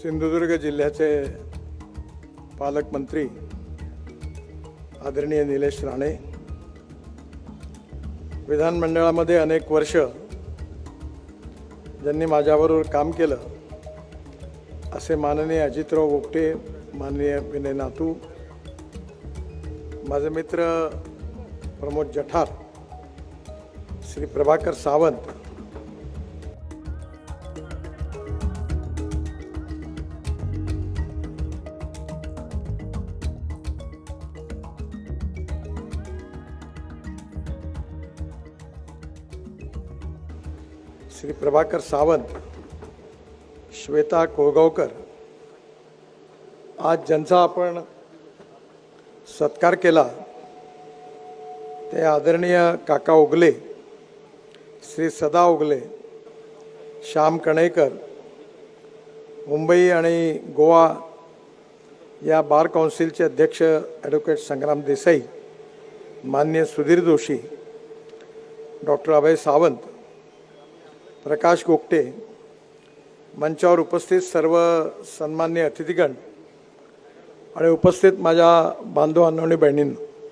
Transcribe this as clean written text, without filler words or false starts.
सिंधुदुर्ग जिल्ह्याचे पालकमंत्री आदरणीय निलेश राणे, विधानमंडळामध्ये अनेक वर्ष ज्यांनी माझ्याबरोबर काम केलं असे माननीय अजितराव गोगटे, माननीय विनय नातू, माझे मित्र प्रमोद जठार, श्री प्रभाकर सावंत, श्री प्रभाकर सावंत, श्वेता कोळगावकर, आज ज्यांचा आपण सत्कार केला ते आदरणीय काका ओगले, श्री सदा ओगले, श्याम कणेकर, मुंबई आणि गोवा या बार काउन्सिलचे अध्यक्ष ॲडव्होकेट संग्राम देसाई, माननीय सुधीर जोशी, डॉक्टर अभय सावंत, प्रकाश गोगटे, मंचावर उपस्थित सर्व सन्माननीय अतिथीगण आणि उपस्थित माझ्या बांधवांनो आणि बहिणींनो,